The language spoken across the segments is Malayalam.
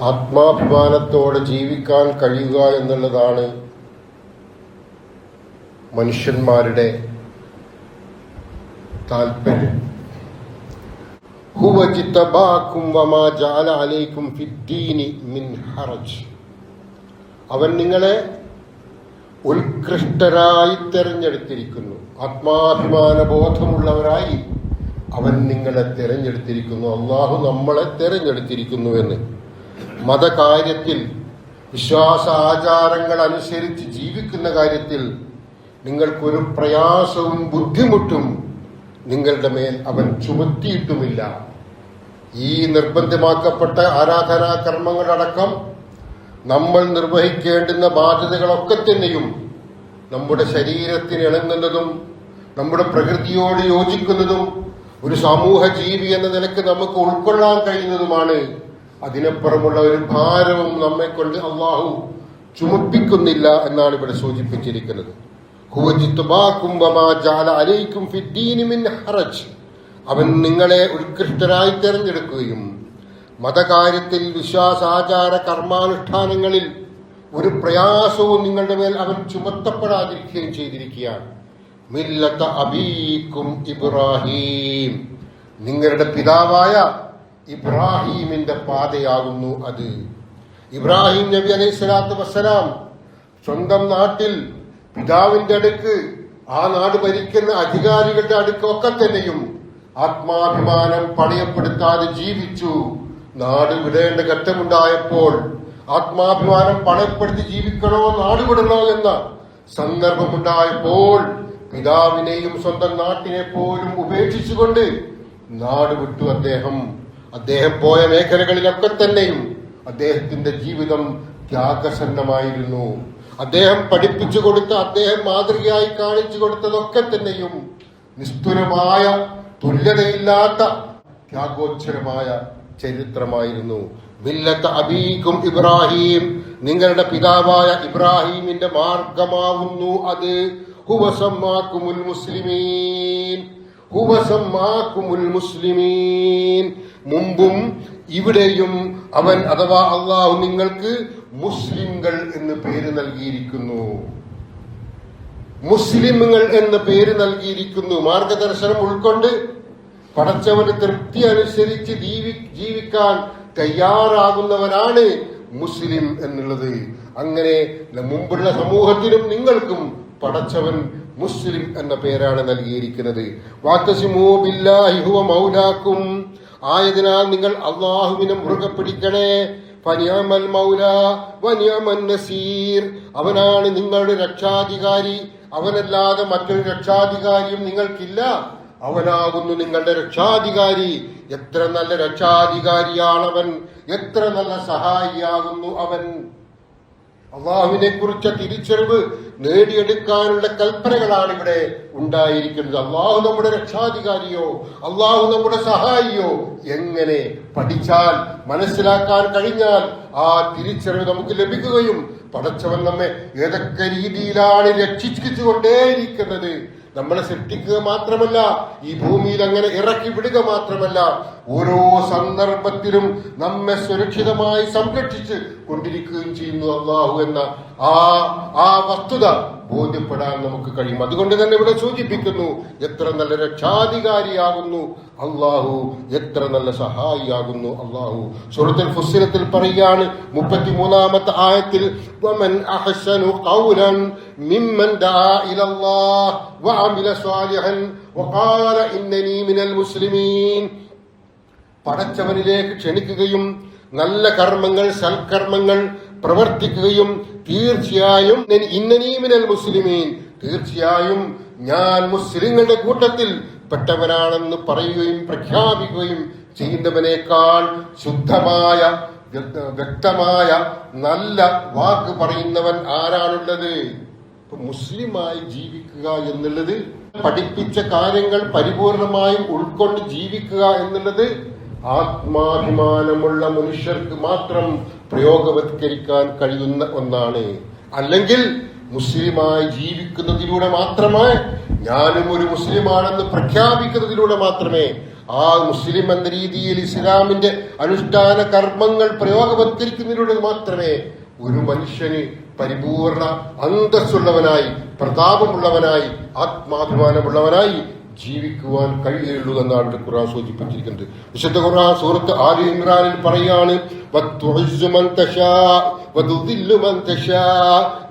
ആത്മാഭിമാനത്തോടെ ജീവിക്കാൻ കഴിയുക എന്നുള്ളതാണ് മനുഷ്യന്മാരുടെ താല്പര്യം. ഹുവ ജിതബാകും വമാ ജഅല അലൈക്കും ഫിദ്ദീനി മിൻ ഹറജ്. അവൻ നിങ്ങളെ ഉത്കൃഷ്ടരായി തെരഞ്ഞെടുത്തിരിക്കുന്നു. ആത്മാഭിമാന ബോധമുള്ളവരായി അവൻ നിങ്ങളെ തെരഞ്ഞെടുത്തിരിക്കുന്നു. അള്ളാഹു നമ്മളെ തെരഞ്ഞെടുത്തിരിക്കുന്നു എന്ന്. മതകാര്യത്തിൽ, വിശ്വാസ ആചാരങ്ങൾ അനുസരിച്ച് ജീവിക്കുന്ന കാര്യത്തിൽ നിങ്ങൾക്കൊരു പ്രയാസവും ബുദ്ധിമുട്ടും നിങ്ങളുടെ മേൽ അവൻ ചുമത്തിയിട്ടുമില്ല. ഈ നിർബന്ധമാക്കപ്പെട്ട ആരാധനാ കർമ്മങ്ങളടക്കം നമ്മൾ നിർവഹിക്കേണ്ടുന്ന ബാധ്യതകളൊക്കെ തന്നെയും നമ്മുടെ ശരീരത്തിന് ഇണങ്ങുന്നതും നമ്മുടെ പ്രകൃതിയോട് യോജിക്കുന്നതും ഒരു സമൂഹ ജീവി എന്ന നിലയ്ക്ക് നമുക്ക് ഉൾക്കൊള്ളാൻ കഴിയുന്നതുമാണ്. അതിനപ്പുറമുള്ള ഒരു ഭാരവും നമ്മെ കൊണ്ട് അള്ളാഹു ചുമപ്പിക്കുന്നില്ല എന്നാണ് ഇവിടെ സൂചിപ്പിച്ചിരിക്കുന്നത്. അവൻ നിങ്ങളെ ഉത്കൃഷ്ടരായി തെരഞ്ഞെടുക്കുകയും മതകാര്യത്തിൽ, വിശ്വാസാചാര കർമാനുഷ്ഠാനങ്ങളിൽ ഒരു പ്രയാസവും നിങ്ങളുടെ മേൽ അവൻ ചുമത്തപ്പെടാതിരിക്കുകയും ചെയ്തിരിക്കുകയാണ്. മില്ലത അബീക്കും ഇബ്രാഹിം, നിങ്ങളുടെ പിതാവായ ഇബ്രാഹീമിന്റെ പാതയാകുന്നു അത്. ഇബ്രാഹിം നബി അലൈഹി സ്വലാത്തു വസ്സലാം സ്വന്തം നാട്ടിൽ പിതാവിന്റെ അടുക്ക്, ആ നാട് ഭരിക്കുന്ന അധികാരികളുടെ അടുക്കൊക്കെ തന്നെയും ആത്മാഭിമാനം പണയപ്പെടുത്താതെ ജീവിച്ചു. നാട് വിടേണ്ട ഘട്ടമുണ്ടായപ്പോൾ ആത്മാഭിമാനം പണയപ്പെടുത്തി ജീവിക്കണോ നാട് വിടണോ എന്ന സന്ദർഭമുണ്ടായപ്പോൾ പിതാവിനെയും സ്വന്തം നാട്ടിനെ പോലും ഉപേക്ഷിച്ചുകൊണ്ട് നാട് വിട്ടു. അദ്ദേഹം പോയ മേഖലകളിലൊക്കെ തന്നെയും അദ്ദേഹത്തിന്റെ ജീവിതം ത്യാഗസന്നമായിരുന്നു. അദ്ദേഹം പഠിപ്പിച്ചു കൊടുത്ത, അദ്ദേഹം മാതൃകയായി കാണിച്ചു കൊടുത്തതൊക്കെ തന്നെയും നിസ്തുലമായ, തുല്യതയില്ലാത്ത, ത്യാഗോച്ചരമായ ചരിത്രമായിരുന്നു. മില്ലത അബീക്കും ഇബ്രാഹിം, നിങ്ങളുടെ പിതാവായ ഇബ്രാഹിമിന്റെ മാർഗമാവുന്നു അത്. ഹുവ സമ്മാക്കുമുൽ മുസ്ലിമീൻ, ഹുവ സമ്മാക്കുമുൽ മുസ്ലിമീൻ, മുമ്പും ഇവിടെയും അവൻ അഥവാ അള്ളാഹു നിങ്ങൾക്ക് മുസ്ലിംകൾ എന്ന് പേര് നൽകിയിരിക്കുന്നു. മുസ്ലിമുകൾ എന്ന പേര് നൽകിയിരിക്കുന്നു. മാർഗദർശനം ഉൾക്കൊണ്ട് പടച്ചവന് തൃപ്തി അനുസരിച്ച് ജീവിക്കാൻ തയ്യാറാകുന്നവനാണ് മുസ്ലിം എന്നുള്ളത്. അങ്ങനെ മുമ്പുള്ള സമൂഹത്തിനും നിങ്ങൾക്കും പടച്ചവൻ മുസ്ലിം എന്ന പേരാണ് നൽകിയിരിക്കുന്നത്. വാതസിമൂ ബില്ലാഹി ഹുവ മൗലാക്കും, ആയതിനാൽ നിങ്ങൾ അള്ളാഹുവിനെ മുറുകെ പിടിക്കണേ. ഫനിഅമൽ മൗലാ വനിഅമൻ നസീർ, അവനാണ് നിങ്ങളുടെ രക്ഷാധികാരി, അവനല്ലാതെ മറ്റൊരു രക്ഷാധികാരിയും നിങ്ങൾക്കില്ല. അവനാകുന്നു നിങ്ങളുടെ രക്ഷാധികാരി. എത്ര നല്ല രക്ഷാധികാരിയാണവൻ, എത്ര നല്ല സഹായിയാകുന്നു അവൻ. അള്ളാഹുവിനെ കുറിച്ച തിരിച്ചറിവ് നേടിയെടുക്കാനുള്ള കൽപ്പനകളാണ് ഇവിടെ ഉണ്ടായിരിക്കുന്നത്. അള്ളാഹു നമ്മുടെ രക്ഷാധികാരിയോ, അള്ളാഹു നമ്മുടെ സഹായിയോ എങ്ങനെ പഠിച്ചാൽ, മനസ്സിലാക്കാൻ കഴിഞ്ഞാൽ ആ തിരിച്ചറിവ് നമുക്ക് ലഭിക്കുകയും പടച്ചവൻ നമ്മെ ഏതൊക്കെ രീതിയിലാണ് രക്ഷിച്ചുകൊണ്ടേയിരിക്കുന്നത്, നമ്മളെ സൃഷ്ടിക്കുക മാത്രമല്ല, ഈ ഭൂമിയിൽ അങ്ങനെ ഇറക്കി വിടുക മാത്രമല്ല, ഓരോ സന്ദർഭത്തിലും നമ്മെ സുരക്ഷിതമായി സംരക്ഷിച്ച് കൊണ്ടിരിക്കുകയും ചെയ്യുന്നു അള്ളാഹു എന്ന ആ വസ്തുത ബോധ്യപ്പെടാൻ നമുക്ക് കഴിയും. അതുകൊണ്ട് തന്നെ ഇവിടെ സൂചിപ്പിക്കുന്നു, എത്ര നല്ല രക്ഷാധികാരിയാകുന്നു അള്ളാഹു, എത്ര നല്ല സഹായിയാകുന്നു അള്ളാഹു. സൂറത്തുൽ ഫുസ്സിലത്തിൽ പറയുകയാണ് 33-ാമത്തെ ആയത്തിൽ, വമൻ അഹ്സനു ഖൗലൻ മിമ്മൻ ദആ ഇലല്ലാഹ് വഅമില സ്വാലിഹൻ വഖാല ഇന്നനി മിനൽ മുസ്ലിമീൻ, പടച്ചവനിലേക്ക് ക്ഷണിക്കുകയും നല്ല കർമ്മങ്ങൾ, സൽക്കർമ്മങ്ങൾ പ്രവർത്തിക്കുകയും തീർച്ചയായും ഇന്നനി മിനൽ മുസ്ലിമീൻ, തീർച്ചയായും ഞാൻ മുസ്ലിങ്ങളുടെ കൂട്ടത്തിൽ പെട്ടവനാണെന്ന് പറയുകയും പ്രഖ്യാപിക്കുകയും ചെയ്യുന്നവനേക്കാൾ ശുദ്ധമായ, വ്യക്തമായ നല്ല വാക്ക് പറയുന്നവൻ ആരാണുള്ളത്? മുസ്ലിമായി ജീവിക്കുക എന്നുള്ളത്, പഠിപ്പിച്ച കാര്യങ്ങൾ പരിപൂർണമായും ഉൾക്കൊണ്ട് ജീവിക്കുക എന്നുള്ളത് ആത്മാഭിമാനമുള്ള മനുഷ്യർക്ക് മാത്രം പ്രയോഗവത്കരിക്കാൻ കഴിയുന്ന ഒന്നാണ്. അല്ലെങ്കിൽ മുസ്ലിമായി ജീവിക്കുന്നതിലൂടെ മാത്രമേ, ഞാനും ഒരു മുസ്ലിമാണെന്ന് പ്രഖ്യാപിക്കുന്നതിലൂടെ മാത്രമേ ആ മുസ്ലിം എന്ന രീതിയിൽ ഇസ്ലാമിന്റെ അനുഷ്ഠാന കർമ്മങ്ങൾ പ്രയോഗവത്കരിക്കുന്നതിലൂടെ മാത്രമേ ഒരു മനുഷ്യന് പരിപൂർണ അന്തസ്സുള്ളവനായി, പ്രതാപമുള്ളവനായി, ആത്മാഭിമാനമുള്ളവനായി ജീവിക്കുവാൻ കഴിയുള്ളൂ എന്നാണ് ഖുർആൻ സൂചിപ്പിച്ചിരിക്കുന്നത്. വിശുദ്ധ ഖുർആൻ സൂറത്ത് ആലി ഇമ്രാനിൽ പറയാണ്,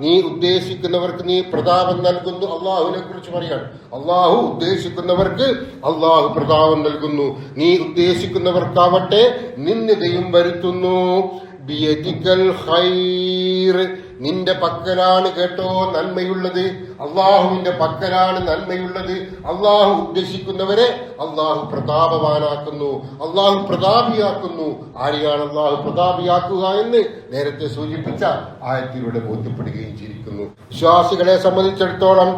നീ ഉദ്ദേശിക്കുന്നവർക്ക് നീ പ്രതാപം നൽകുന്നു. അള്ളാഹുവിനെ കുറിച്ച് പറയാണ്. അള്ളാഹു ഉദ്ദേശിക്കുന്നവർക്ക് അള്ളാഹു പ്രതാപം നൽകുന്നു. നീ ഉദ്ദേശിക്കുന്നവർക്കാവട്ടെ നിന്ദിതയും വരുത്തുന്നു. ബിയദിക്കൽ ഖൈർ, നിന്റെ പക്കലാണ് കേട്ടോ നന്മയുള്ളത്. അള്ളാഹുവിന്റെ പക്കലാണ് നന്മയുള്ളത്. അള്ളാഹു ഉദ്ദേശിക്കുന്നവരെ അള്ളാഹു പ്രതാപവാനാക്കുന്നു, അള്ളാഹു പ്രതാപിയാക്കുന്നു. ആരെയാണ് അള്ളാഹു പ്രതാപിയാക്കുക എന്ന് നേരത്തെ സൂചിപ്പിച്ച ആയത്തിലൂടെ ബോധ്യപ്പെടുകയും ചെയ്തിരിക്കുന്നു. വിശ്വാസികളെ സംബന്ധിച്ചിടത്തോളം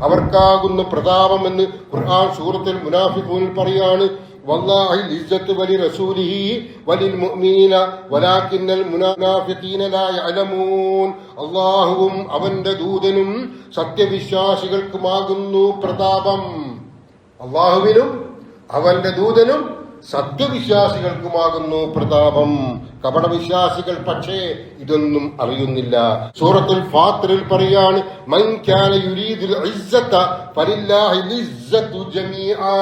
അവർക്കാകുന്നു പ്രതാപമെന്ന് ഖുർആൻ സൂറത്തുൽ മുനാഫിഖൂനിൽ പറയാണ്. വല്ലാഹിൽ ഇസ്സത്തു വലി റസൂലിഹി വലിൽ മുഅ്മിനീന വലാകിന്നൽ മുനാഫിഖീന ലാ യഅലമൂൻ. അല്ലാഹുവും അവന്റെ ദൂതനും സത്യവിശ്വാസികൾക്കുമാകുന്നു പ്രതാപം. അല്ലാഹുവിനും അവന്റെ ദൂതനും സത്യവിശ്വാസികൾക്കുമാകുന്നു പ്രതാപം. കപടവിശ്വാസികൾ പക്ഷേ ഇതൊന്നും അറിയുന്നില്ല. സൂറത്തുൽ ഫാത്തിറിൽ പറയാണ്, മൻ കാന യുരീദുൽ ഇസ്സത ഫലില്ലാഹിൽ ഇസ്സതു ജമീആ.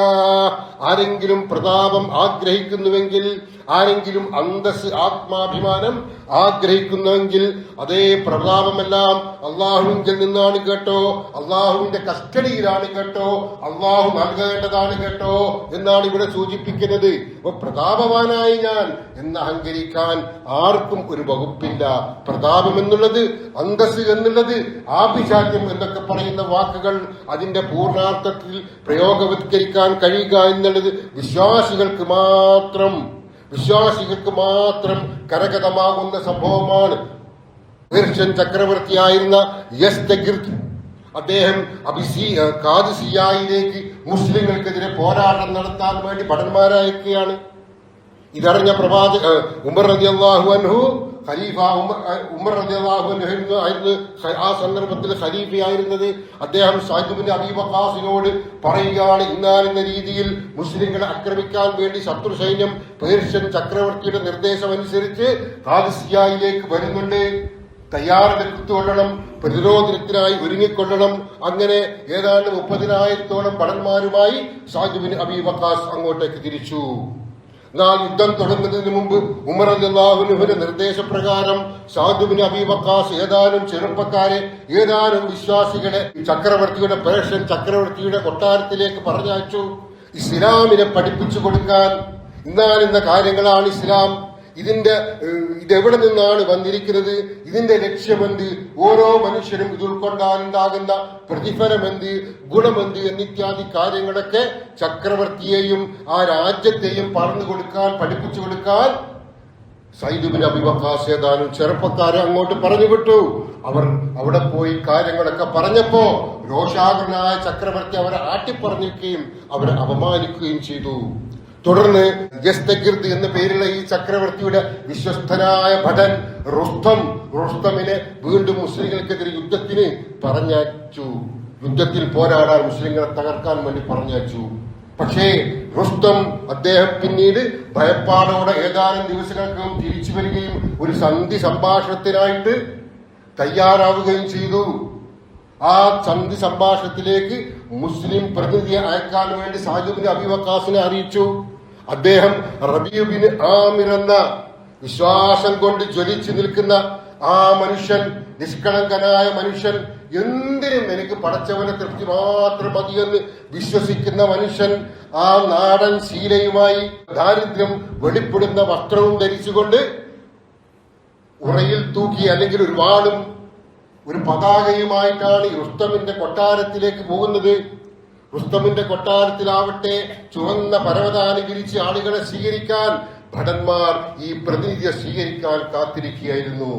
ആരെങ്കിലും പ്രതാപം ആഗ്രഹിക്കുന്നുവെങ്കിൽ, ആരെങ്കിലും അന്തസ് ആത്മാഭിമാനം ആഗ്രഹിക്കുന്നുവെങ്കിൽ അതേ പ്രതാപമെല്ലാം അള്ളാഹുവിൽ നിന്നാണ് കേട്ടോ, അള്ളാഹുവിന്റെ കസ്റ്റഡിയിലാണ് കേട്ടോ, അള്ളാഹു നൽകേണ്ടതാണ് കേട്ടോ എന്നാണ് ഇവിടെ സൂചിപ്പിക്കുന്നത്. അപ്പൊ പ്രതാപവാനായി ഞാൻ എന്ന് അഹങ്കരിക്കാൻ ആർക്കും ഒരു വകുപ്പില്ല. പ്രതാപം എന്നുള്ളത്, അന്തസ് എന്നുള്ളത്, ആഭിജാത്യം എന്നൊക്കെ പറയുന്ന വാക്കുകൾ അതിന്റെ പൂർണ്ണാർത്ഥത്തിൽ പ്രയോഗവത്കരിക്കാൻ കഴിയുക എന്നുള്ളത് വിശ്വാസികൾക്ക് മാത്രം കരഗതമാകുന്ന സംഭവമാണ്. പേർഷ്യൻ ചക്രവർത്തിയായിരുന്ന യസ്തഗിർദ് അദ്ദേഹം ഖാദിസിയയിലേക്ക് മുസ്ലിങ്ങൾക്കെതിരെ പോരാട്ടം നടത്താൻ വേണ്ടി ഭടന്മാരയക്കുകയാണ്. ഇതറിഞ്ഞ ഉമർ റളിയല്ലാഹു അൻഹു ഖലീഫ ഉമർ റളിയല്ലാഹു അൻഹു ആയിരുന്നു ആ സന്ദർഭത്തിൽ ഖലീഫയായിരുന്നത്. അദ്ദേഹം സഅദ് ഇബ്നു അബീ വഖാസിനോട് പറയുകയാണ്, ഇന്നാലിന്ന രീതിയിൽ മുസ്ലിങ്ങളെ ആക്രമിക്കാൻ വേണ്ടി ശത്രു സൈന്യം പേർഷ്യൻ ചക്രവർത്തിയുടെ നിർദ്ദേശമനുസരിച്ച് ഖാദിസിയയിലേക്ക് വരുന്നുണ്ട്. തയ്യാറെടുത്തുകൊള്ളണം, പ്രതിരോധത്തിനായി ഒരുങ്ങിക്കൊള്ളണം. അങ്ങനെ ഏതാണ്ട് 30,000-ഓളം ഭടന്മാരുമായി സഅദ് ഇബ്നു അബീ വഖാസ് അങ്ങോട്ടേക്ക് തിരിച്ചു. എന്നാൽ യുദ്ധം തുടങ്ങുന്നതിന് മുമ്പ് ഉമർ റളിയല്ലാഹു അൻഹുവിന്റെ നിർദ്ദേശപ്രകാരം സഅദ് ഇബ്നു അബീ വഖാസ് ഏതാനും ചെറുപ്പക്കാരെ, ഏതാനും വിശ്വാസികളെ പേർഷ്യൻ ചക്രവർത്തിയുടെ കൊട്ടാരത്തിലേക്ക് പറഞ്ഞയച്ചു. ഇസ്ലാമിനെ പഠിപ്പിച്ചു കൊടുക്കാൻ. ഇന്നാലിന്ന കാര്യങ്ങളാണ് ഇസ്ലാം, ഇതെവിടെ നിന്നാണ് വന്നിരിക്കുന്നത്, ഇതിന്റെ ലക്ഷ്യമെന്ത്, ഓരോ മനുഷ്യരും ഇത് ഉൾക്കൊണ്ടാലുണ്ടാകുന്ന പ്രതിഫലമെന്ത്, ഗുണമെന്ത് എന്നിത്യാദി കാര്യങ്ങളൊക്കെ ചക്രവർത്തിയെയും ആ രാജ്യത്തെയും പറഞ്ഞു കൊടുക്കാൻ, പഠിപ്പിച്ചു കൊടുക്കാൻ സഅദ് ഇബ്നു അബീ വഖാസ് ഏതാനും ചെറുപ്പക്കാരെ അങ്ങോട്ട് പറഞ്ഞു വിട്ടു. അവർ അവിടെ പോയി കാര്യങ്ങളൊക്കെ പറഞ്ഞപ്പോ രോഷാകുലനായ ചക്രവർത്തി അവരെ ആട്ടിപ്പറഞ്ഞിരിക്കുകയും അവരെ അപമാനിക്കുകയും ചെയ്തു. തുടർന്ന് യസ്തഗിർദ് എന്ന പേരുള്ള ഈ ചക്രവർത്തിയുടെ വിശ്വസ്തനായ ഭടൻ റുസ്തമിനെ വീണ്ടും മുസ്ലിങ്ങൾക്കെതിരെ യുദ്ധത്തിന് പറഞ്ഞയച്ചു. യുദ്ധത്തിൽ പോരാടാൻ, മുസ്ലിങ്ങളെ തകർക്കാൻ വേണ്ടി പറഞ്ഞയച്ചു. പക്ഷേ അദ്ദേഹം പിന്നീട് ഭയപ്പാടോടെ ഏതാനും ദിവസങ്ങൾക്കും തിരിച്ചു വരികയും ഒരു സന്ധി സംഭാഷണത്തിനായിട്ട് തയ്യാറാവുകയും ചെയ്തു. ആ സന്ധി സംഭാഷണത്തിലേക്ക് മുസ്ലിം പ്രതിനിധിയെ അയക്കാൻ വേണ്ടി സഅദ് ഇബ്നു അബീ വഖാസിനെ അറിയിച്ചു. അദ്ദേഹം റബീഉ ബിൻ ആമിർ എന്ന വിശ്വാസം കൊണ്ട് ജ്വലിച്ചു നിൽക്കുന്ന ആ മനുഷ്യൻ, നിഷ്കളങ്കനായ മനുഷ്യൻ, എന്തിനും എനിക്ക് പടച്ചവനെ തൃപ്തി മാത്രം മതിയെന്ന് വിശ്വസിക്കുന്ന മനുഷ്യൻ, ആ നാടൻ ശീലയുമായി ദാരിദ്ര്യം വെളിപ്പെടുന്ന വസ്ത്രവും ധരിച്ചുകൊണ്ട് ഉറയിൽ തൂക്കി അല്ലെങ്കിൽ ഒരു വാളും ഒരു പതാകയുമായിട്ടാണ് റുസ്തമിന്റെ കൊട്ടാരത്തിലേക്ക് പോകുന്നത്. റുസ്തമിന്റെ കൊട്ടാരത്തിലാവട്ടെ ചുവന്ന പരവതാനി വിരിച്ച് ആളുകളെ സ്വീകരിക്കാൻ ഭടന്മാർ ഈ പ്രതിനിധിയെ സ്വീകരിക്കാൻ കാത്തിരിക്കുകയായിരുന്നു.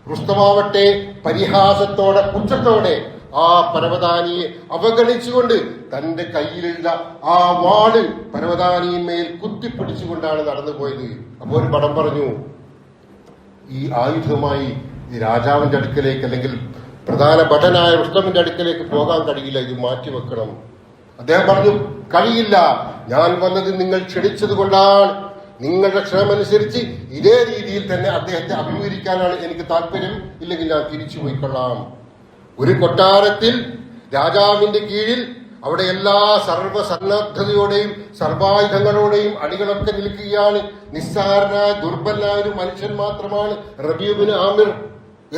റുസ്തമാവട്ടെ പരിഹാസത്തോടെ, പുച്ഛത്തോടെ ആ പരവതാനിയെ അവഗണിച്ചുകൊണ്ട് തന്റെ കയ്യിലുള്ള ആ വാള് പരവതാനിന്മേൽ കുത്തിപ്പിടിച്ചുകൊണ്ടാണ് നടന്നുപോയത്. അപ്പോൾ ഒരു ഭടൻ പറഞ്ഞു, ഈ ആയുധമായി രാജാവിന്റെ അടുക്കലേക്ക് അല്ലെങ്കിൽ പ്രധാന ഭടനായ റുസ്തമിന്റെ അടുക്കലേക്ക് പോകാൻ കഴിയില്ല, ഇത് മാറ്റിവെക്കണം. അദ്ദേഹം പറഞ്ഞു, കഴിയില്ല, ഞാൻ വന്നത് നിങ്ങൾ ക്ഷണിച്ചത് കൊണ്ടാണ്. നിങ്ങളുടെ ക്ഷണമനുസരിച്ച് ഇതേ രീതിയിൽ തന്നെ അദ്ദേഹത്തെ അഭിമുഖീകരിക്കാനാണ് എനിക്ക് താല്പര്യം. ഇല്ലെങ്കിൽ ഞാൻ തിരിച്ചു പോയിക്കൊള്ളാം. ഒരു കൊട്ടാരത്തിൽ രാജാവിന്റെ കീഴിൽ അവിടെ എല്ലാ സർവസന്നദ്ധതയോടെയും സർവായുധങ്ങളോടെയും അണികളൊക്കെ നിൽക്കുകയാണ്. നിസ്സാരനായ ദുർബലനായ ഒരു മനുഷ്യൻ മാത്രമാണ് റബീഉ ബിൻ ആമിർ.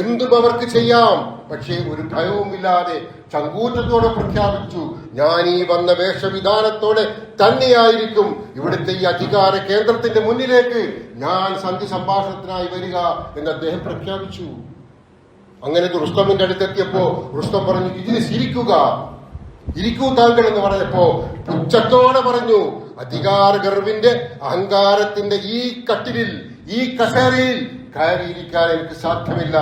എന്തും അവർക്ക് ചെയ്യാം. പക്ഷേ ഒരു ഭയവുമില്ലാതെ ചങ്കൂറ്റത്തോടെ പ്രഖ്യാപിച്ചു, ഞാൻ ഈ വന്ന വേഷവിധാനത്തോടെ തന്നെയായിരിക്കും ഇവിടുത്തെ ഈ അധികാര കേന്ദ്രത്തിന്റെ മുന്നിലേക്ക് ഞാൻ സന്ധി സംഭാഷണത്തിനായി വരിക എന്ന് അദ്ദേഹം പ്രഖ്യാപിച്ചു. അങ്ങനെ റുസ്തമിന്റെ അടുത്തെത്തിയപ്പോ റുസ്തം പറഞ്ഞു, ഇതിന് ഇരിക്കൂ താങ്കൾ എന്ന് പറഞ്ഞപ്പോ പുച്ഛത്തോടെ പറഞ്ഞു, അധികാര ഗർവിന്റെ അഹങ്കാരത്തിന്റെ ഈ കട്ടിലിൽ, ഈ കസേരയിൽ കയറിയിരിക്കാൻ എനിക്ക് സാധ്യമല്ല.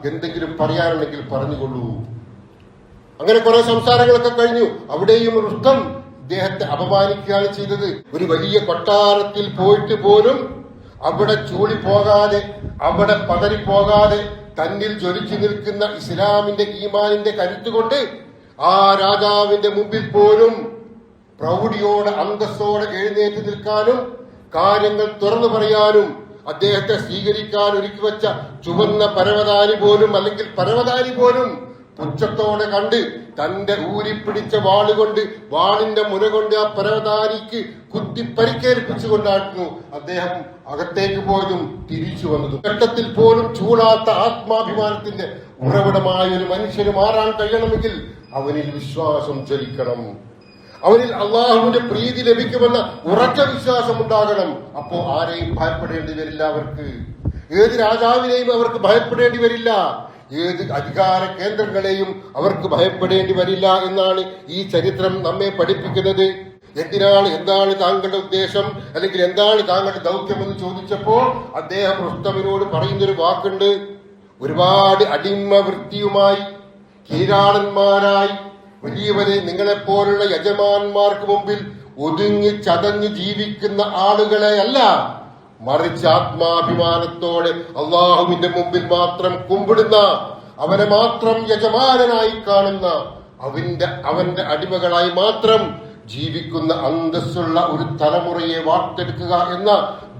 എന്തെങ്കിലും പറയാനുണ്ടെങ്കിൽ പറഞ്ഞുകൊള്ളൂ. അങ്ങനെ കുറെ സംസാരങ്ങളൊക്കെ കഴിഞ്ഞു. അവിടെയും റുസ്തം ഇദ്ദേഹത്തെ അപമാനിക്കുകയാണ് ചെയ്തത്. ഒരു വലിയ കൊട്ടാരത്തിൽ പോയിട്ട് പോലും അവിടെ ചൂളിപ്പോകാതെ, അവിടെ പതറിപ്പോകാതെ, തന്നിൽ ജ്വലിച്ചു നിൽക്കുന്ന ഇസ്ലാമിന്റെ ഈമാനിന്റെ കരുത്തുകൊണ്ട് ആ രാജാവിന്റെ മുമ്പിൽ പോലും പ്രൗഢിയോടെ അന്തസ്സോടെ എഴുന്നേറ്റ് നിൽക്കാനും കാര്യങ്ങൾ തുറന്നു പറയാനും അദ്ദേഹത്തെ സ്വീകരിക്കാൻ ഒരുക്കി വെച്ച ചുവന്ന പരവതാനി പോലും, അല്ലെങ്കിൽ പരവതാനി പോലും പുച്ഛത്തോടെ കണ്ട് തന്റെ ഊരിപ്പിടിച്ച വാളുകൊണ്ട്, വാളിന്റെ മുന കൊണ്ട് ആ പരവതാനിക്ക് കുത്തി പരിക്കേൽപ്പിച്ചുകൊണ്ടായിരുന്നു അദ്ദേഹം അകത്തേക്ക് പോയതും തിരിച്ചു വന്നതും. ഘട്ടത്തിൽ പോലും ചൂടാത്ത ആത്മാഭിമാനത്തിന്റെ ഉറവിടമായ ഒരു മനുഷ്യന് മാറാൻ കഴിയണമെങ്കിൽ അവനിൽ വിശ്വാസം ജ്വലിക്കണം. അവനിൽ അള്ളാഹുവിന്റെ പ്രീതി ലഭിക്കുമെന്ന ഉറച്ച വിശ്വാസം ഉണ്ടാകണം. അപ്പോ ആരെയും ഭയപ്പെടേണ്ടി വരില്ല. അവർക്ക് ഏത് രാജാവിനെയും അവർക്ക് ഭയപ്പെടേണ്ടി വരില്ല. ഏത് അധികാര കേന്ദ്രങ്ങളെയും അവർക്ക് ഭയപ്പെടേണ്ടി വരില്ല എന്നാണ് ഈ ചരിത്രം നമ്മെ പഠിപ്പിക്കുന്നത്. എന്താണ് താങ്കളുടെ ഉദ്ദേശം, അല്ലെങ്കിൽ എന്താണ് താങ്കളുടെ ദൗത്യം എന്ന് ചോദിച്ചപ്പോ അദ്ദേഹം റുസ്തമിനോട് പറയുന്നൊരു വാക്കുണ്ട്. ഒരുപാട് അടിമ വൃത്തിയുമായി, കീഴാളന്മാരായി, വലിയവരെ നിങ്ങളെപ്പോലുള്ള യജമാന്മാർക്ക് മുമ്പിൽ ഒതുങ്ങി ചതഞ്ഞു ജീവിക്കുന്ന ആളുകളെ അല്ല, മറിച്ച് ആത്മാഭിമാനത്തോടെ അള്ളാഹുവിന്റെ മുമ്പിൽ മാത്രം കുമ്പിടുന്ന, അവനെ മാത്രം യജമാനനായി കാണുന്ന, അവന്റെ അടിമകളായി മാത്രം ജീവിക്കുന്ന അന്തസ്സുള്ള ഒരു തലമുറയെ വാർത്തെടുക്കുക എന്ന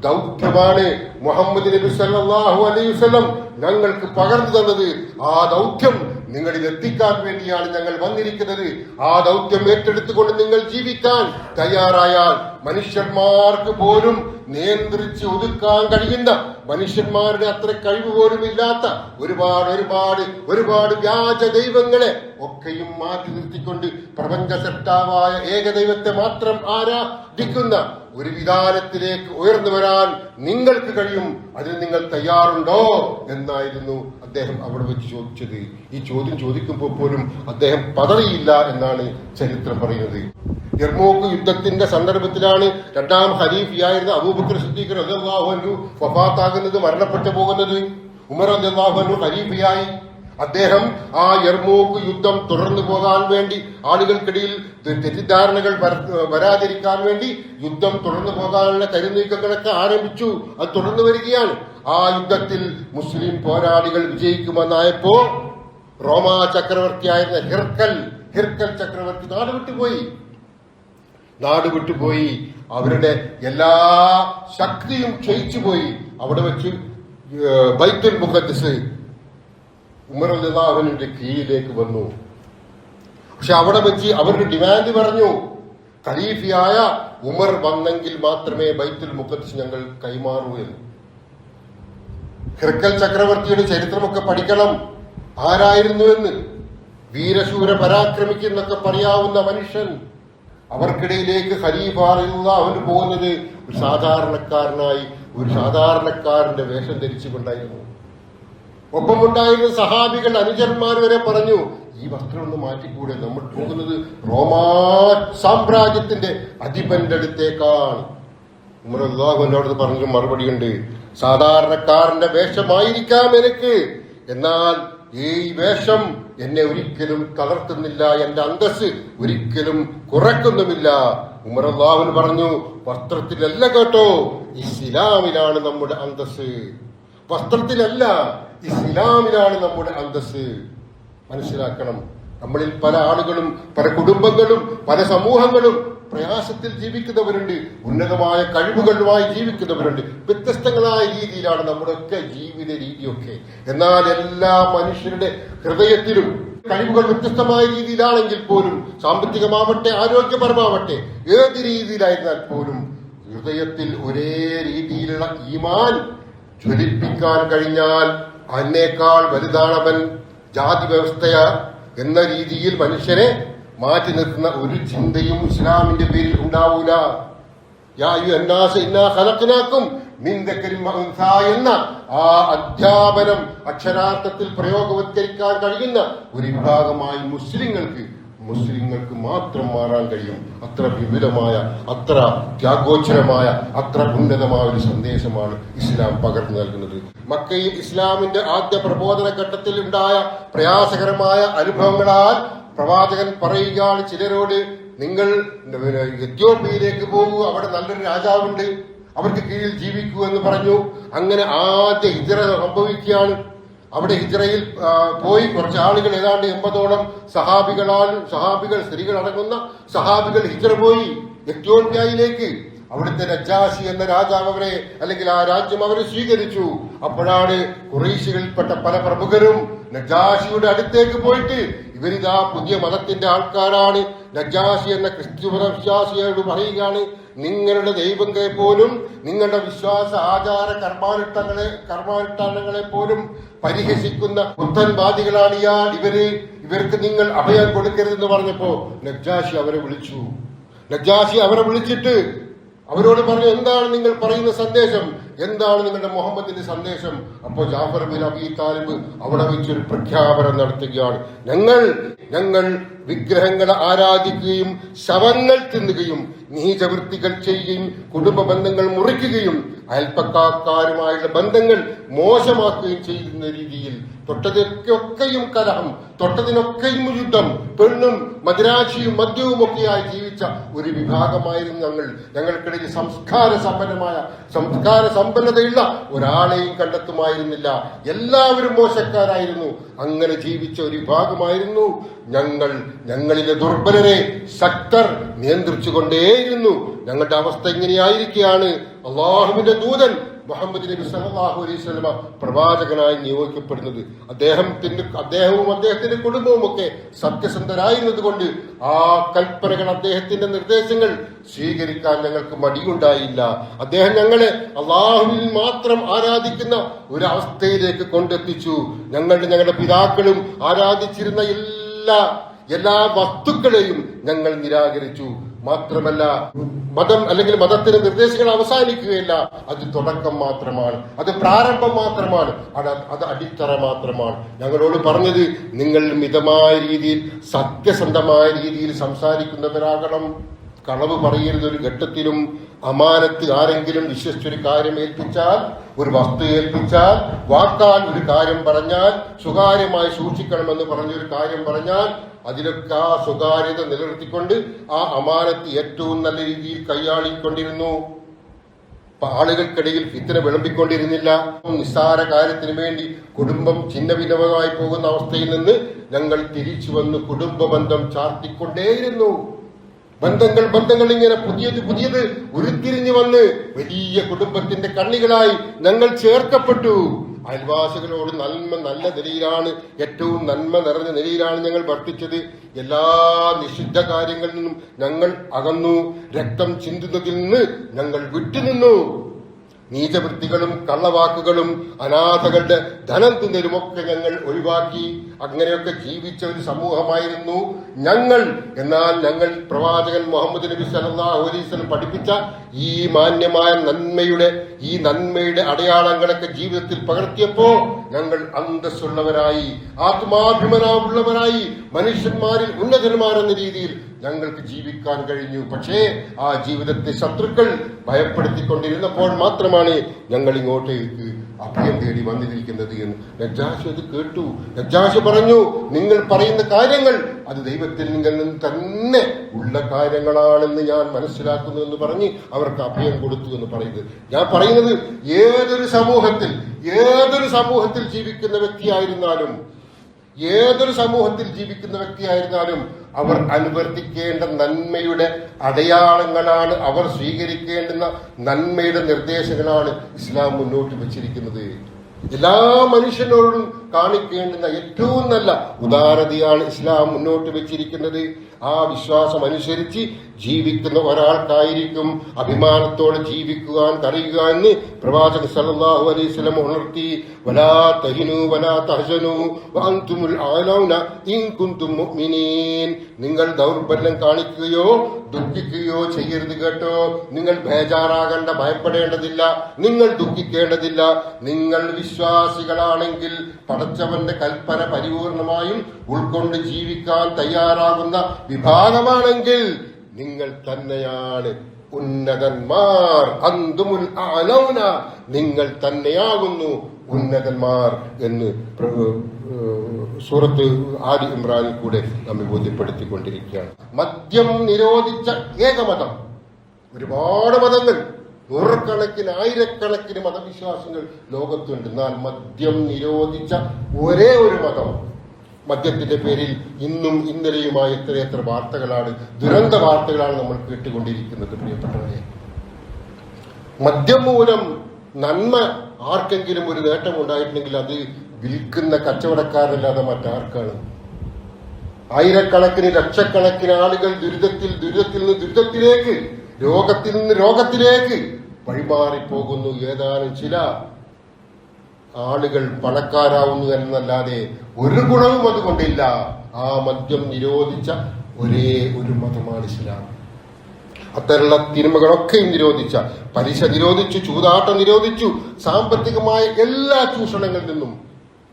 ദൗത്യമാണ് മുഹമ്മദ് നബി സല്ലല്ലാഹു അലൈഹി വസല്ലം ഞങ്ങൾക്ക് പകർന്നു തന്നത്. ആ ദൗത്യം നിങ്ങളിൽ എത്തിക്കാൻ വേണ്ടിയാണ് ഞങ്ങൾ വന്നിരിക്കുന്നത്. ആ ദൗത്യം ഏറ്റെടുത്തുകൊണ്ട് നിങ്ങൾ ജീവിക്കാൻ തയ്യാറായാൽ മനുഷ്യന്മാർക്ക് പോലും നിയന്ത്രിച്ച് ഒതുക്കാൻ കഴിയുന്ന, മനുഷ്യന്മാരുടെ അത്ര കഴിവ് പോലും ഇല്ലാത്ത ഒരുപാട് വ്യാജ ദൈവങ്ങളെ ഒക്കെയും മാറ്റി നിർത്തിക്കൊണ്ട് പ്രപഞ്ച സൃഷ്ടാവായ ഏകദൈവത്തെ മാത്രം ആരാധിക്കുന്ന ഒരു വിധാനത്തിലേക്ക് ഉയർന്നു വരാൻ നിങ്ങൾക്ക് കഴിയും. അതിന് നിങ്ങൾ തയ്യാറുണ്ടോ എന്നായിരുന്നു അദ്ദേഹം അവിടെ വെച്ച് ചോദിച്ചത്. ഈ ചോദ്യം ചോദിക്കുമ്പോൾ പോലും അദ്ദേഹം പതറിയില്ല എന്നാണ് ചരിത്രം പറയുന്നത്. യർമൂക്ക് യുദ്ധത്തിന്റെ സന്ദർഭത്തിലാണ് രണ്ടാം ഖലീഫയായിരുന്ന അബൂബക്കർ സിദ്ദീഖ് റളിയല്ലാഹു അൻഹു വഫാത്താകുന്നത്, മരണപ്പെട്ടു പോകുന്നത്. ഉമർ റളിയല്ലാഹു അൻഹു ഖലീഫയായി. അദ്ദേഹം ആ യർമൂക്ക് യുദ്ധം തുടർന്നു പോകാൻ വേണ്ടി, ആളുകൾക്കിടയിൽ തെറ്റിദ്ധാരണകൾ വരാതിരിക്കാൻ വേണ്ടി യുദ്ധം തുടർന്നു പോകാനുള്ള കരുനീക്കങ്ങളൊക്കെ ആരംഭിച്ചു. അത് തുടർന്നു വരികയാണ്. ആ യുദ്ധത്തിൽ മുസ്ലിം പോരാളികൾ വിജയിക്കുമെന്നായപ്പോ റോമാ ചക്രവർത്തിയായിരുന്ന ഹിർക്കൽ ചക്രവർത്തി നാട് വിട്ടുപോയി. അവരുടെ എല്ലാ ശക്തിയും ക്ഷയിച്ചുപോയി. അവിടെ വെച്ച് ബൈത്തുൽ മുഖദ്ദസ് ഉമർ റളിയല്ലാഹു അൻഹുവിന്റെ കീഴിലേക്ക് വന്നു. പക്ഷെ അവിടെ വെച്ച് അവരുടെ ഡിമാൻഡ് പറഞ്ഞു, ഖലീഫയായ ഉമർ വന്നെങ്കിൽ മാത്രമേ ബൈത്തുൽ മുഖദ്ദസ് ഞങ്ങൾ കൈമാറൂ എന്ന്. ഹിർക്കൽ ചക്രവർത്തിയുടെ ചരിത്രമൊക്കെ പഠിക്കണം. ആരായിരുന്നുവെന്ന്, വീരശൂര പരാക്രമിക്കുന്നൊക്കെ പറയാവുന്ന മനുഷ്യൻ. അവർക്കിടയിലേക്ക് ഖലീഫ റളിയല്ലാഹു അൻഹു പോകുന്നത് ഒരു സാധാരണക്കാരന്റെ വേഷം ധരിച്ചുകൊണ്ടായിരുന്നു. ഒപ്പമുണ്ടായിരുന്ന സഹാബികൾ, അനുചരന്മാർ വരെ പറഞ്ഞു, ഈ വസ്ത്രം ഒന്ന് മാറ്റിക്കൂടെ, നമ്മൾ പോകുന്നത് റോമാ സാമ്രാജ്യത്തിന്റെ അധിപന്റെ അടുത്തേക്കാണ്. ഉമർ റളിയല്ലാഹു അൻഹു പറഞ്ഞൊരു മറുപടിയുണ്ട്, സാധാരണക്കാരന്റെ വേഷമായിരിക്കാം എനിക്ക്, എന്നാൽ ഈ വേഷം എന്നെ ഒരിക്കലും തളർത്തുന്നില്ല, എന്റെ അന്തസ് ഒരിക്കലും കുറയ്ക്കുന്നുമില്ല. ഉമർ റളിയല്ലാഹു അൻഹു പറഞ്ഞു, വസ്ത്രത്തിലല്ല കേട്ടോ, ഇസ്ലാമിലാണ് നമ്മുടെ അന്തസ്. വസ്ത്രത്തിലല്ല, ഇസ്ലാമിലാണ് നമ്മുടെ അന്തസ്. മനസ്സിലാക്കണം. നമ്മളിൽ പല ആളുകളും, പല കുടുംബങ്ങളും, പല സമൂഹങ്ങളും പ്രയാസത്തിൽ ജീവിക്കുന്നവരുണ്ട്, ഉന്നതമായ കഴിവുകളുമായി ജീവിക്കുന്നവരുണ്ട്. വ്യത്യസ്തങ്ങളായ രീതിയിലാണ് നമ്മുടെയൊക്കെ ജീവിത രീതിയൊക്കെ. എന്നാൽ എല്ലാ മനുഷ്യരുടെ ഹൃദയത്തിലും കഴിവുകൾ വ്യത്യസ്തമായ രീതിയിലാണെങ്കിൽ പോലും, സാമ്പത്തികമാവട്ടെ ആരോഗ്യപരമാവട്ടെ ഏത് രീതിയിലായിരുന്നാൽ പോലും, ഹൃദയത്തിൽ ഒരേ രീതിയിലുള്ള ഈമാൻ ജ്വലിപ്പിക്കാൻ കഴിഞ്ഞാൽ അതിനേക്കാൾ വലുതാണവൻ. ജാതി വ്യവസ്ഥയ എന്ന രീതിയിൽ മനുഷ്യനെ മാറ്റി നിർത്തുന്ന ഒരു ചിന്തയും ഇസ്ലാമിന്റെ പേരിൽ ഉണ്ടാവൂല. എന്ന ആ അധ്യാപനം അക്ഷരാർത്ഥത്തിൽ പ്രയോഗവത്കരിക്കാൻ കഴിയുന്ന ഒരു വിഭാഗമായി മുസ്ലിങ്ങൾക്ക് മാത്രം മാറാൻ കഴിയും. അത്ര വിപുലമായ, അത്ര ത്യാഗോച്ചരമായ, അത്ര ഉന്നതമായ ഒരു സന്ദേശമാണ് ഇസ്ലാം പകർന്നു നൽകുന്നത്. മക്കയിൽ ഇസ്ലാമിന്റെ ആദ്യ പ്രബോധന ഘട്ടത്തിൽ ഉണ്ടായ പ്രയാസകരമായ അനുഭവങ്ങളാൽ പ്രവാചകൻ പറയുകയാണ് ചിലരോട്, നിങ്ങൾ എത്യോപ്യയിലേക്ക് പോകൂ, അവിടെ നല്ലൊരു രാജാവുണ്ട്, അവർക്ക് കീഴിൽ ജീവിക്കൂ എന്ന് പറഞ്ഞു. അങ്ങനെ ആദ്യ ഹിജ്റ സംഭവിക്കുകയാണ്. അവിടെ ഹിജ്റയിൽ പോയി കുറച്ച് ആളുകൾ, ഏതാണ്ട് 80ഓളം സഹാബികൾ, സ്ത്രീകൾ അടങ്ങുന്ന സഹാബികൾ ഹിജ്റ പോയി എത്യോപ്യയിലേക്ക്. അവിടുത്തെ നജാശി എന്ന രാജാവ് അവരെ, അല്ലെങ്കിൽ ആ രാജ്യം അവരെ സ്വീകരിച്ചു. അപ്പോഴാണ് ഖുറൈശികളിൽപ്പെട്ട പല പ്രമുഖരും നജാശിയുടെ അടുത്തേക്ക് പോയിട്ട്, ഇവരിതാ പുതിയ മതത്തിന്റെ ആൾക്കാരാണ്, നജാശി എന്ന ക്രിസ്തു മതവിശ്വാസിയോട് പറയുകയാണ്, നിങ്ങളുടെ ദൈവങ്ങളെ പോലും, നിങ്ങളുടെ വിശ്വാസ ആചാര കർമാനുഷ്ഠാനങ്ങളെ പോലും പരിഹസിക്കുന്ന ബുദ്ധൻവാദികളാണ് ഇവർക്ക് നിങ്ങൾ അഭയം കൊടുക്കരുതെന്ന് പറഞ്ഞപ്പോ നജാശി അവരെ വിളിച്ചിട്ട് അവരോട് പറഞ്ഞു, എന്താണ് നിങ്ങൾ പറയുന്ന സന്ദേശം, എന്താണ് നിങ്ങളുടെ മുഹമ്മദിന്റെ സന്ദേശം? അപ്പോ ജാഫർ ബിൻ അബീ താലിബ് അവിടെ വെച്ചൊരു പ്രഖ്യാപനം നടത്തുകയാണ്, ഞങ്ങൾ വിഗ്രഹങ്ങളെ ആരാധിക്കുകയും ശവങ്ങൾ തിന്നുകയും നീചവൃത്തികൾ ചെയ്യുകയും കുടുംബ ബന്ധങ്ങൾ മുറിക്കുകയും അയൽപ്പക്കാരുമായുള്ള ബന്ധങ്ങൾ മോശമാക്കുകയും ചെയ്യുന്ന രീതിയിൽ തൊട്ടതൊക്കെയും കലഹം, തൊട്ടതിനൊക്കെയും യുദ്ധം, പെണ്ണും മദിരാശിയും മദ്യവും ഒക്കെയായി ജീവിച്ച ഒരു വിഭാഗമായിരുന്നു ഞങ്ങൾക്കിടയിൽ സംസ്കാര സമ്പന്നതയുള്ള ഒരാളെയും കണ്ടെത്തുമായിരുന്നില്ല. എല്ലാവരും മോശക്കാരായിരുന്നു. അങ്ങനെ ജീവിച്ച ഒരു വിഭാഗമായിരുന്നു ഞങ്ങളിലെ ദുർബലരെ ശക്തർ നിയന്ത്രിച്ചുകൊണ്ടേയിരുന്നു. ഞങ്ങളുടെ അവസ്ഥ ഇങ്ങനെയായിരിക്കുകയാണ്. അള്ളാഹുവിന്റെ ദൂതൻ മുഹമ്മദ് നബി സല്ലല്ലാഹു അലൈഹി വസല്ലമ പ്രവാചകനായി നിയോഗിക്കപ്പെടുന്നത്. അദ്ദേഹവും അദ്ദേഹത്തിന്റെ കുടുംബവും ഒക്കെ സത്യസന്ധരായിരുന്നത് കൊണ്ട് ആ കൽപ്പനകൾ, അദ്ദേഹത്തിന്റെ നിർദ്ദേശങ്ങൾ സ്വീകരിക്കാൻ ഞങ്ങൾക്ക് മടിയുണ്ടായില്ല. അദ്ദേഹം ഞങ്ങളെ അള്ളാഹുവിൽ മാത്രം ആരാധിക്കുന്ന ഒരു അവസ്ഥയിലേക്ക് കൊണ്ടെത്തിച്ചു. ഞങ്ങളുടെ പിതാക്കളും ആരാധിച്ചിരുന്ന എല്ലാ വസ്തുക്കളെയും ഞങ്ങൾ നിരാകരിച്ചു. മാത്രമല്ല, മതം അല്ലെങ്കിൽ മതത്തിന്റെ നിർദ്ദേശങ്ങൾ അവസാനിക്കുകയില്ല. അത് തുടക്കം മാത്രമാണ്, അത് പ്രാരംഭം മാത്രമാണ്, അത് അടിത്തറ മാത്രമാണ്. ഞങ്ങളോട് പറഞ്ഞത്, നിങ്ങൾ മിതമായ രീതിയിൽ, സത്യസന്ധമായ രീതിയിൽ സംസാരിക്കുന്നവരാകണം. കളവ് പറയരുത് ഒരു ഘട്ടത്തിലും. അമാനത്ത് ആരെങ്കിലും വിശ്വസിച്ചൊരു കാര്യം ഏൽപ്പിച്ചാൽ, ഒരു വസ്തു ഏൽപ്പിച്ചാൽ, വാക്കാൽ ഒരു കാര്യം പറഞ്ഞാൽ, സ്വകാര്യമായി സൂക്ഷിക്കണമെന്ന് പറഞ്ഞൊരു കാര്യം പറഞ്ഞാൽ, അതിലൊക്കെ ആ സ്വകാര്യത നിലനിർത്തിക്കൊണ്ട് ആ അമാനത്ത് ഏറ്റവും നല്ല രീതിയിൽ കൈയാളിക്കൊണ്ടിരുന്നു. ആളുകൾക്കിടയിൽ ഫിത്ന വിളമ്പിക്കൊണ്ടിരുന്നില്ല. നിസ്സാര കാര്യത്തിന് വേണ്ടി കുടുംബം ഛിന്നഭിന്നമായി പോകുന്ന അവസ്ഥയിൽ നിന്ന് ഞങ്ങൾ തിരിച്ചു വന്ന് കുടുംബ ബന്ധം ചാർത്തിക്കൊണ്ടേയിരുന്നു. ബന്ധങ്ങൾ ഇങ്ങനെ പുതിയത് ഉരുത്തിരിഞ്ഞു വന്ന് വലിയ കുടുംബത്തിന്റെ കണ്ണികളായി ഞങ്ങൾ ചേർക്കപ്പെട്ടു. അയൽവാസികളോട് നല്ല നിലയിലാണ്, ഏറ്റവും നന്മ നിറഞ്ഞ നിലയിലാണ് ഞങ്ങൾ വർത്തിച്ചത്. എല്ലാ നിഷിദ്ധ കാര്യങ്ങളിൽ നിന്നും ഞങ്ങൾ അകന്നു. രക്തം ചിന്തുന്നതിൽ നിന്ന് ഞങ്ങൾ വിട്ടുനിന്നു. നീചവൃത്തികളും കള്ളവാക്കുകളും അനാഥകളുടെ ധനം തിന്നലുമൊക്കെ ഞങ്ങൾ ഒഴിവാക്കി. അങ്ങനെയൊക്കെ ജീവിച്ച ഒരു സമൂഹമായിരുന്നു എന്നാൽ ഞങ്ങൾ പ്രവാചകൻ മുഹമ്മദ് നബി സല്ലല്ലാഹു അലൈഹി വസല്ലം പഠിപ്പിച്ച ഈ മാന്യമായ നന്മയുടെ അടയാളങ്ങളൊക്കെ ജീവിതത്തിൽ പകർത്തിയപ്പോ ഞങ്ങൾ അന്തസ്സുള്ളവരായി, ആത്മാഭിമാനമുള്ളവരായി, മനുഷ്യന്മാരിൽ ഉന്നതന്മാരെന്ന രീതിയിൽ ഞങ്ങൾക്ക് ജീവിക്കാൻ കഴിഞ്ഞു. പക്ഷേ ആ ജീവിതത്തെ ശത്രുക്കൾ ഭയപ്പെടുത്തിക്കൊണ്ടിരുന്നപ്പോൾ മാത്രമാണ് ഞങ്ങൾ ഇങ്ങോട്ടേക്ക് അഭയം തേടി വന്നിരിക്കുന്നത് എന്ന് നജാശി അത് കേട്ടു. നജാശി പറഞ്ഞു, നിങ്ങൾ പറയുന്ന കാര്യങ്ങൾ അത് ദൈവത്തിൽ നിന്ന് തന്നെ ഉള്ള കാര്യങ്ങളാണെന്ന് ഞാൻ മനസ്സിലാക്കുന്നു എന്ന് പറഞ്ഞ് അവർക്ക് അഭയം കൊടുത്തു എന്ന് പറയുന്നത്. ഞാൻ പറയുന്നത്, ഏതൊരു സമൂഹത്തിൽ ജീവിക്കുന്ന വ്യക്തിയായിരുന്നാലും ഏതൊരു സമൂഹത്തിൽ ജീവിക്കുന്ന വ്യക്തിയായിരുന്നാലും അവർ അനുവർത്തിക്കേണ്ട നന്മയുടെ അടയാളങ്ങളാണ്, അവർ സ്വീകരിക്കേണ്ടുന്ന നന്മയുടെ നിർദ്ദേശങ്ങളാണ് ഇസ്ലാം മുന്നോട്ട് വച്ചിരിക്കുന്നത്. എല്ലാ മനുഷ്യനോടും കാണിക്കേണ്ടുന്ന ഏറ്റവും നല്ല ഉദാരതയാണ് ഇസ്ലാം മുന്നോട്ട് വെച്ചിരിക്കുന്നത്. ആ വിശ്വാസം അനുസരിച്ച് ജീവിക്കുന്ന ഒരാൾക്കായിരിക്കും അഭിമാനത്തോടെ ജീവിക്കുവാൻ കഴിയുക എന്ന് പ്രവാചകൻ സല്ലല്ലാഹു അലൈഹി വസല്ലം ഉണർത്തി. വലാ തഹിനു വലാ തഹ്സനു വഅൻതുമുൽ അലൗന ഇൻ കുൻതും മുഅ്മിനീൻ. നിങ്ങൾ ദൗർബല്യം കാണിക്കുകയോ ദുഃഖിക്കുകയോ ചെയ്യരുത് കേട്ടോ. നിങ്ങൾ ബേജാറാകേണ്ട, ഭയപ്പെടേണ്ടതില്ല, നിങ്ങൾ ദുഃഖിക്കേണ്ടതില്ല. നിങ്ങൾ വിശ്വാസികളാണെങ്കിൽ, പടച്ചവന്റെ കൽപ്പന പരിപൂർണമായും ഉൾക്കൊണ്ട് ജീവിക്കാൻ തയ്യാറാകുന്ന വിഭാഗമാണെങ്കിൽ നിങ്ങൾ തന്നെയാണ് ഉന്നതന്മാർ. അന്തുമുൽ അലൗന, നിങ്ങൾ തന്നെയാകുന്നു ഉന്നതന്മാർ എന്ന് സൂറത്ത് ആലി ഇമ്രാനിൽ കൂടെ നമ്മെ ബോധ്യപ്പെടുത്തിക്കൊണ്ടിരിക്കുകയാണ്. മദ്യം നിരോധിച്ച ഏകമതം, ഒരുപാട് മതങ്ങൾ, നൂറുകണക്കിന് ആയിരക്കണക്കിന് മതവിശ്വാസങ്ങൾ ലോകത്തുണ്ട്. എന്നാൽ മദ്യം നിരോധിച്ച ഒരേ ഒരു മതം, മദ്യത്തിന്റെ പേരിൽ ഇന്നും ഇന്നലെയുമായി എത്രയെത്ര വാർത്തകളാണ്, ദുരന്ത വാർത്തകളാണ് നമ്മൾ കേട്ടുകൊണ്ടിരിക്കുന്നത്. പ്രിയപ്പെട്ടവരെ, മദ്യം മൂലം നന്മ ആർക്കെങ്കിലും ഒരു നേട്ടം ഉണ്ടായിട്ടുണ്ടെങ്കിൽ അത് വിൽക്കുന്ന കച്ചവടക്കാരനല്ലാതെ മറ്റാർക്കാണ്? ആയിരക്കണക്കിന് ലക്ഷക്കണക്കിന് ആളുകൾ ദുരിതത്തിൽ നിന്ന് ദുരിതത്തിലേക്ക്, രോഗത്തിൽ നിന്ന് രോഗത്തിലേക്ക് വഴിമാറിപ്പോകുന്നു. ഏതാനും ചില ആളുകൾ പണക്കാരാവുന്നു എന്നല്ലാതെ ഒരു ഗുണവും അതുകൊണ്ടില്ല. ആ മദ്യം നിരോധിച്ച ഒരേ ഒരു മതമാണ് ഇസ്ലാം. അത്തരമുള്ള തിന്മകളൊക്കെയും നിരോധിച്ച, പലിശ നിരോധിച്ചു, ചൂതാട്ടം നിരോധിച്ചു, സാമ്പത്തികമായ എല്ലാ ചൂഷണങ്ങളിൽ നിന്നും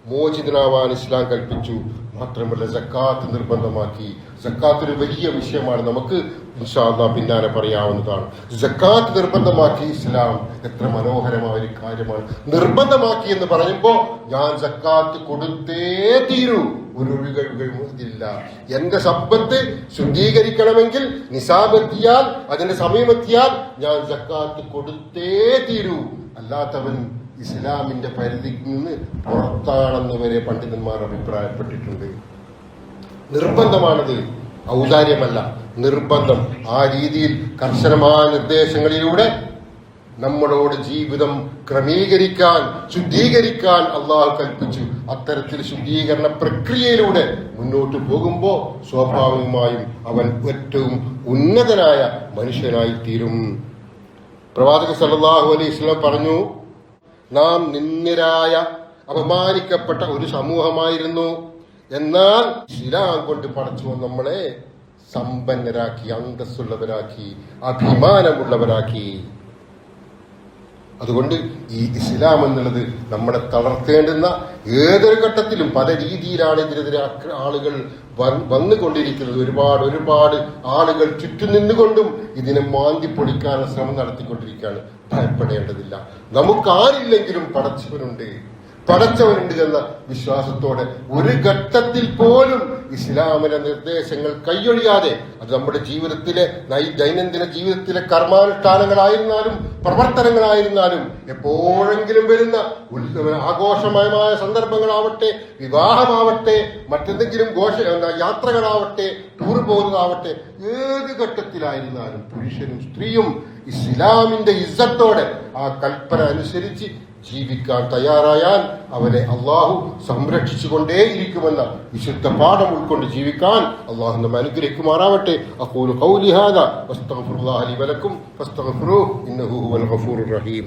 മോചിതനാവാൻ ഇസ്ലാം കൽപ്പിച്ചു. മാത്രമല്ല സക്കാത്ത് നിർബന്ധമാക്കി. സക്കാത്ത് ഒരു വലിയ വിഷയമാണ്, നമുക്ക് ഇൻഷാ അല്ലാഹ് പിന്നാലെ പറയാവുന്നതാണ്. സക്കാത്ത് നിർബന്ധമാക്കി ഇസ്ലാം. എത്ര മനോഹരമായ ഒരു കാര്യമാണ്. നിർബന്ധമാക്കി എന്ന് പറയുമ്പോ ഞാൻ സക്കാത്ത് കൊടുത്തേ തീരൂ, ഒരു ഒഴികഴിവില്ല. എന്റെ സമ്പത്ത് ശുദ്ധീകരിക്കണമെങ്കിൽ നിസാബെത്തിയാൽ, അതിന്റെ സമയമെത്തിയാൽ ഞാൻ സക്കാത്ത് കൊടുത്തേ തീരൂ. അല്ലാത്തവൻ ഇസ്ലാമിന്റെ പരിധിയിൽ നിന്ന് പുറത്താണെന്ന് വരെ പണ്ഡിതന്മാർ അഭിപ്രായപ്പെട്ടിട്ടുണ്ട്. നിർബന്ധമാണത്, ഔദാര്യമല്ല, നിർബന്ധം. ആ രീതിയിൽ കർശനമായ നിർദ്ദേശങ്ങളിലൂടെ നമ്മളോട് ജീവിതം ക്രമീകരിക്കാൻ, ശുദ്ധീകരിക്കാൻ അള്ളാഹു കൽപ്പിച്ചു. അത്തരത്തിൽ ശുദ്ധീകരണ പ്രക്രിയയിലൂടെ മുന്നോട്ട് പോകുമ്പോൾ സ്വാഭാവികമായും അവൻ ഏറ്റവും ഉന്നതനായ മനുഷ്യനായി തീരും. പ്രവാചകൻ സല്ലല്ലാഹു അലൈഹി വസല്ലം പറഞ്ഞു, നാം നിന്ദ്യരായ, അപമാനിക്കപ്പെട്ട ഒരു സമൂഹമായിരുന്നു. എന്നാൽ ഇസ്ലാം കൊണ്ട് പടച്ചു നമ്മളെ സമ്പന്നരാക്കി, അന്തസ്സുള്ളവരാക്കി, അഭിമാനമുള്ളവരാക്കി. അതുകൊണ്ട് ഈ ഇസ്ലാം എന്നുള്ളത് നമ്മളെ തളർത്തേണ്ടുന്ന ഏതൊരു ഘട്ടത്തിലും പല രീതിയിലാണ് ഇതിനെതിരെ ആളുകൾ വന്നുകൊണ്ടിരിക്കുന്നത്. ഒരുപാട് ആളുകൾ ചുറ്റും നിന്നുകൊണ്ടും ഇതിനെ മാന്തി പൊളിക്കാനുള്ള ശ്രമം നടത്തിക്കൊണ്ടിരിക്കുകയാണ്. ഭയപ്പെടേണ്ടതില്ല. നമുക്കാരില്ലെങ്കിലും പടച്ചവനുണ്ട് എന്ന വിശ്വാസത്തോടെ ഒരു ഘട്ടത്തിൽ പോലും ഇസ്ലാമിലെ നിർദ്ദേശങ്ങൾ കൈയൊഴിയാതെ, അത് നമ്മുടെ ജീവിതത്തിലെ ദൈനംദിന ജീവിതത്തിലെ കർമാനുഷ്ഠാനങ്ങളായിരുന്നാലും പ്രവർത്തനങ്ങളായിരുന്നാലും എപ്പോഴെങ്കിലും വരുന്ന ആഘോഷമയമായ സന്ദർഭങ്ങളാവട്ടെ, വിവാഹമാവട്ടെ, മറ്റെന്തെങ്കിലും യാത്രകളാവട്ടെ, ടൂർ പോകുന്നതാവട്ടെ, ഏത് ഘട്ടത്തിലായിരുന്നാലും പുരുഷനും സ്ത്രീയും ഇസ്ലാമിന്റെ ഇസ്സത്തോടെ ആ കൽപ്പന അനുസരിച്ച് ജീവിക്കാൻ തയ്യാറായാൽ അവരെ അള്ളാഹു സംരക്ഷിച്ചുകൊണ്ടേയിരിക്കുമെന്ന വിശുദ്ധ പാഠം ഉൾക്കൊണ്ട് ജീവിക്കാൻ അള്ളാഹു നമ്മെ അനുഗ്രഹിക്കുമാറാവട്ടെ. അഖൂലു ഖൗലി ഹാദാ വസ്തഗ്ഫിറുല്ലാഹ ലി വലക്കും ഫസ്തഗ്ഫിറൂഹു ഇന്നഹു ഹുവൽ ഗഫൂറുർ റഹീം.